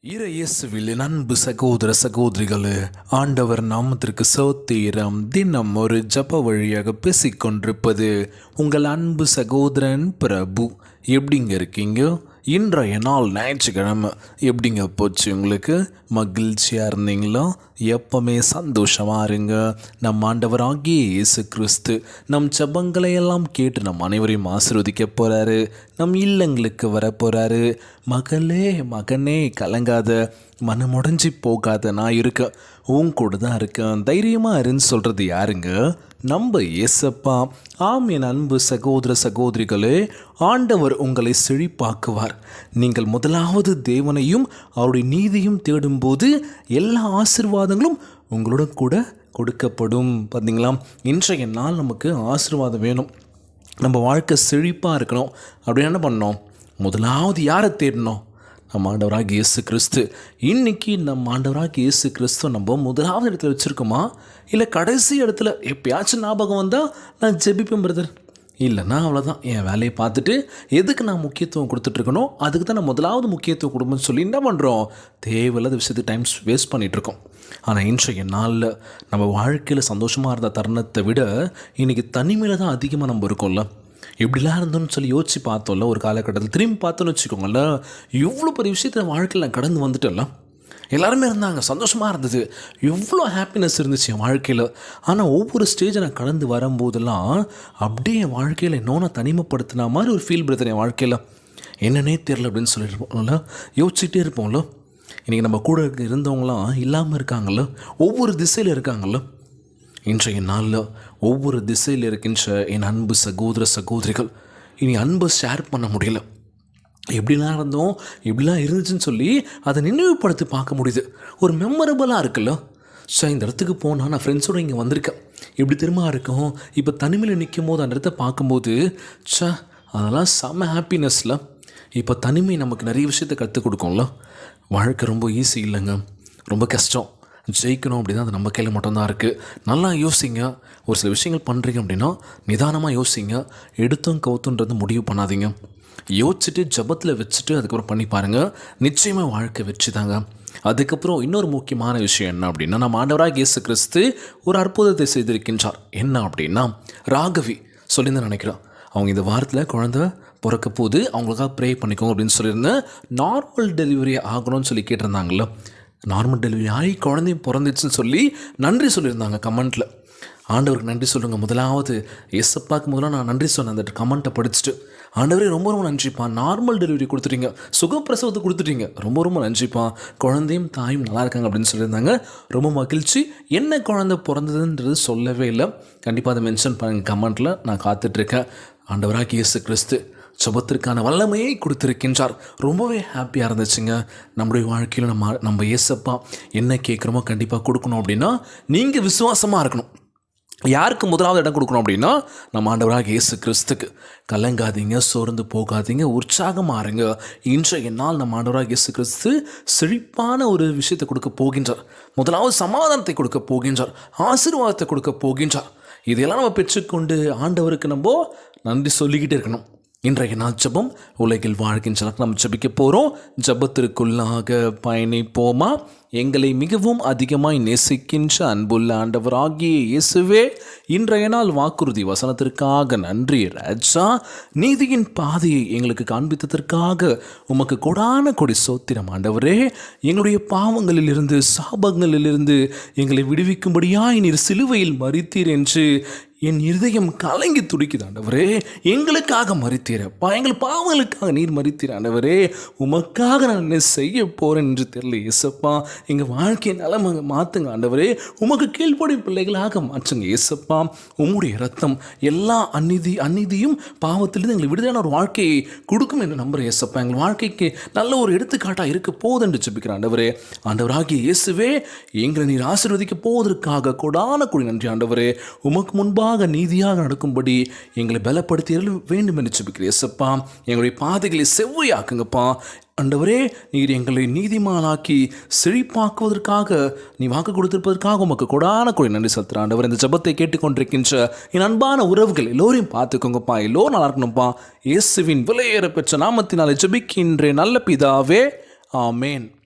இயேசுவில் அன்பு சகோதர சகோதரிகளே, ஆண்டவர் நாமத்திற்கு சோத்திரம். தினம் ஒரு ஜப வழியாக பேசிக்கொண்டிருப்பது உங்கள் அன்பு சகோதரன் பிரபு. எப்படிங்க இருக்கீங்க? இன்றைய நாள் ஞாயிற்றுக்கிழமை எப்படிங்க போச்சு? உங்களுக்கு மகிழ்ச்சியாக இருந்தீங்களா? எப்பவுமே சந்தோஷமாக இருங்க. நம் ஆண்டவராகிய இயேசு கிறிஸ்து நம் ஜபங்களை எல்லாம் கேட்டு நம் அனைவரையும் ஆசீர்வதிக்க போகிறாரு. நம் இல்லங்களுக்கு வர போகிறாரு. மகளே மகனே கலங்காத, மனமுடைஞ்சி போகாத, நான் இருக்கேன், உன் கூட தான் இருக்கேன், தைரியமாக இருன்னு சொல்கிறது யாருங்க? நம்ம ஏசப்பா. ஆம் என் அன்பு சகோதர சகோதரிகளே, ஆண்டவர் உங்களை செழிப்பாக்குவார். நீங்கள் முதலாவது தேவனையும் அவருடைய நீதியும் தேடும்போது எல்லா ஆசீர்வாதங்களும் உங்களுடன் கூட கொடுக்கப்படும். பார்த்தீங்களா? இன்றைய நாள் நமக்கு ஆசீர்வாதம் வேணும், நம்ம வாழ்க்கை செழிப்பாக இருக்கணும். அப்படி என்ன பண்ணோம்? முதலாவது யாரை தேடணும்? நம்ம ஆண்டவராக இயேசு கிறிஸ்து. இன்றைக்கி நம்ம ஆண்டவராக இயேசு கிறிஸ்து நம்ம முதலாவது இடத்துல வச்சுருக்கோமா, இல்லை கடைசி இடத்துல எப்பயாச்சும் ஞாபகம் வந்தால் நான் ஜெபிப்பேன் பிரதர், இல்லைன்னா அவ்வளோதான், என் வேலையை பார்த்துட்டு எதுக்கு நான் முக்கியத்துவம் கொடுத்துட்ருக்கணும், அதுக்கு தான் நான் முதலாவது முக்கியத்துவம் கொடுப்பேன்னு சொல்லி என்ன பண்ணுறோம்? தேவையில்லாத விஷயத்துக்கு டைம் வேஸ்ட் பண்ணிகிட்ருக்கோம். ஆனால் இன்றைய நாளில் நம்ம வாழ்க்கையில் சந்தோஷமாக இருந்த தருணத்தை விட இன்றைக்கி தனிமையில் தான் அதிகமாக நம்ம இருக்கோம்ல. எப்படிலாம் இருந்தோம்னு சொல்லி யோசிச்சு பார்த்தோம்ல, ஒரு காலகட்டத்தில் திரும்பி பார்த்தோன்னு வச்சுக்கோங்கள, எவ்வளோ பெரிய விஷயத்தில் வாழ்க்கையில் நான் கடந்து வந்துட்டேன்ல. எல்லாருமே இருந்தாங்க, சந்தோஷமாக இருந்தது, எவ்வளோ ஹாப்பினஸ் இருந்துச்சு என் வாழ்க்கையில். ஆனால் ஒவ்வொரு ஸ்டேஜை நான் கடந்து வரும்போதெல்லாம் அப்படியே என் வாழ்க்கையில் இன்னொன்று தனிமைப்படுத்தின மாதிரி ஒரு ஃபீல் பிரதர் என் வாழ்க்கையில். என்னன்னே தெரில அப்படின்னு சொல்லியிருப்போம்ல, யோசிச்சுட்டே இருப்போம்ல. இன்றைக்கி நம்ம கூட இருந்தவங்களாம் இல்லாமல் இருக்காங்கள்ல, ஒவ்வொரு திசையில் இருக்காங்கள்ல. இன்றைய நாளில் ஒவ்வொரு திசையில் இருக்கின்ற என் அன்பு சகோதர சகோதரிகள் இனி அன்பை ஷேர் பண்ண முடியல. எப்படிலாம் இருந்தோம், எப்படிலாம் இருந்துச்சுன்னு சொல்லி அதை நினைவுபடுத்தி பார்க்க முடியுது. ஒரு மெமரபுளாக இருக்குல்ல. ஸோ இந்த இடத்துக்கு போனால் நான் ஃப்ரெண்ட்ஸோடு இங்கே வந்திருக்கேன், இப்படி திரும்ப இருக்கும். இப்போ தனிமையில் நிற்கும் போது அந்த இடத்த பார்க்கும்போது அதெல்லாம் செம்ம ஹாப்பினஸில். இப்போ தனிமை நமக்கு நிறைய விஷயத்தை கற்றுக் கொடுக்கும்ல. வாழ்க்கை ரொம்ப ஈஸி இல்லைங்க, ரொம்ப கஷ்டம். ஜெயிக்கணும் அப்படின்னா அது நம்ம கையில் மட்டும்தான் இருக்குது. நல்லா யோசிங்க. ஒரு சில விஷயங்கள் பண்ணுறீங்க அப்படின்னா நிதானமாக யோசிங்க. எடுத்தும் கவுத்துன்றது முடிவு பண்ணாதீங்க. யோசிச்சுட்டு ஜபத்தில் வச்சுட்டு அதுக்கப்புறம் பண்ணி பாருங்கள், நிச்சயமாக வாழ்க்கை வச்சு தாங்க. அதுக்கப்புறம் இன்னொரு முக்கியமான விஷயம் என்ன அப்படின்னா, நம்ம ஆண்டவராக இயேசு கிறிஸ்து ஒரு அற்புதத்தை செய்திருக்கின்றார். என்ன அப்படின்னா, ராகவி சொல்லியிருந்தேன் நினைக்கிறேன், அவங்க இந்த வாரத்தில் குழந்தை பிறக்க போது அவங்களுக்காக ப்ரே பண்ணிக்கோங்க அப்படின்னு சொல்லியிருந்தேன். நார்மல் டெலிவரி ஆகணும்னு சொல்லி கேட்டிருந்தாங்களோ, நார்மல் டெலிவரி ஆகி குழந்தையும் பிறந்துச்சுன்னு சொல்லி நன்றி சொல்லியிருந்தாங்க கமெண்ட்டில். ஆண்டவருக்கு நன்றி சொல்லுங்கள். முதலாவது எஸ்அப்பாக்கு முதல்ல நான் நன்றி சொன்னேன் அந்த கமெண்ட்டை படிச்சுட்டு. ஆண்டவரே ரொம்ப ரொம்ப நன்றிப்பா, நார்மல் டெலிவரி கொடுத்துட்டீங்க, சுகப்பிரசவத்தை கொடுத்துட்டீங்க, ரொம்ப ரொம்ப நன்றிப்பா, குழந்தையும் தாயும் நல்லா இருக்காங்க அப்படின்னு சொல்லியிருந்தாங்க. ரொம்ப மகிழ்ச்சி. என்ன குழந்தை பிறந்ததுன்றது சொல்லவே இல்லை. கண்டிப்பாக அதை மென்ஷன் பண்ணுங்க கமெண்ட்டில், நான் காத்துட்ருக்கேன். ஆண்டவராக இயேசு கிறிஸ்து ஜபத்திற்கான வல்லமையை கொடுத்துருக்கின்றார். ரொம்பவே ஹாப்பியாக இருந்துச்சுங்க. நம்முடைய வாழ்க்கையில் நம்ம ஏசப்பா என்ன கேட்குறோமோ கண்டிப்பாக கொடுக்கணும். அப்படின்னா நீங்கள் விசுவாசமாக இருக்கணும். யாருக்கு முதலாவது இடம் கொடுக்கணும் அப்படின்னா நம்ம ஆண்டவராக இயேசு கிறிஸ்துக்கு. கலங்காதீங்க, சோர்ந்து போகாதீங்க, உற்சாகமாக இருங்க. இன்றைய நாள் நம்ம ஆண்டவராக இயேசு கிறிஸ்து செழிப்பான ஒரு விஷயத்தை கொடுக்க போகின்றார். முதலாவது சமாதானத்தை கொடுக்க போகின்றார், ஆசீர்வாதத்தை கொடுக்க போகின்றார். இதையெல்லாம் நம்ம பெற்றுக்கொண்டு ஆண்டவருக்கு நம்ம நன்றி சொல்லிக்கிட்டே இருக்கணும். இன்றைய நாள் ஜபம் உலகில் வாழ்கின்ற நம்ம ஜபிக்க போகிறோம். ஜபத்திற்குள்ளாக பயணிப்போமா? எங்களை மிகவும் அதிகமாய் நேசிக்கின்ற அன்புள்ள ஆண்டவராகிய இயேசுவே, இன்றைய நாள் வாக்குறுதி வசனத்திற்காக நன்றி ராஜா. நீதியின் பாதையை எங்களுக்கு காண்பித்ததற்காக உமக்கு கொடான கொடி சோத்திரம் ஆண்டவரே. எங்களுடைய பாவங்களிலிருந்து சாபங்களிலிருந்து எங்களை விடுவிக்கும்படியாய் நீர் சிலுவையில் மரித்தீர் என்று என் இருதயம் கலங்கி துடிக்குது ஆண்டவரே. எங்களுக்காக மரித்தீரப்பா, எங்கள் பாவங்களுக்காக நீர் மரித்தீர் ஆண்டவரே. உமக்காக நான் என்ன செய்ய போகிறேன் என்று தெரியல ஏசப்பா. எங்கள் வாழ்க்கையை நலமாக மாற்றுங்க ஆண்டவரே. உமக்கு கீழ்ப்படியும் பிள்ளைகளாக மாற்றுங்க ஏசப்பா. உம்முடைய இரத்தம் எல்லா அநீதியும் பாவத்திலிருந்து எங்களுக்கு விடுதலான ஒரு வாழ்க்கையை கொடுக்கும் என்று நம்புகிற ஏசப்பா. எங்கள் வாழ்க்கைக்கு நல்ல ஒரு எடுத்துக்காட்டாக இருக்க போகுது என்று ஜெபிக்கிறேன் ஆண்டவரே. ஆண்டவராகிய இயேசுவே, எங்களை நீர் ஆசீர்வதிக்க போவதற்காக கொடான கொடி நன்றி ஆண்டவரே. உமக்கு முன்பாக நீதியாக நடக்கும்படி எங்களை பலப்படுத்தி வேண்டும் என்று ஜெபிக்கிறேன் இயேசப்பா. எங்களுடைய பாதைகளை செவ்வையாக்குங்கப்பா ஆண்டவரே. நீர் எங்களை நீதிமானாக்கி செழிப்பாக்குவதற்காக நீ வாக்கு கொடுத்திருப்பதற்காக உமக்கு கொடான கொடி நன்றி செலுத்துகிறேன் ஆண்டவர். இந்த ஜெபத்தை கேட்டுக்கொண்டிருக்கின்ற என் அன்பான உறவுகள் எல்லோரையும் பார்த்துக்கோங்கப்பா, எல்லோரும் நல்லா இருக்கணும்ப்பா. இயேசுவின் விலையேற பெற்ற நாமத்தினாலே ஜெபிக்கின்றேன் நல்ல பிதாவே, ஆமேன்.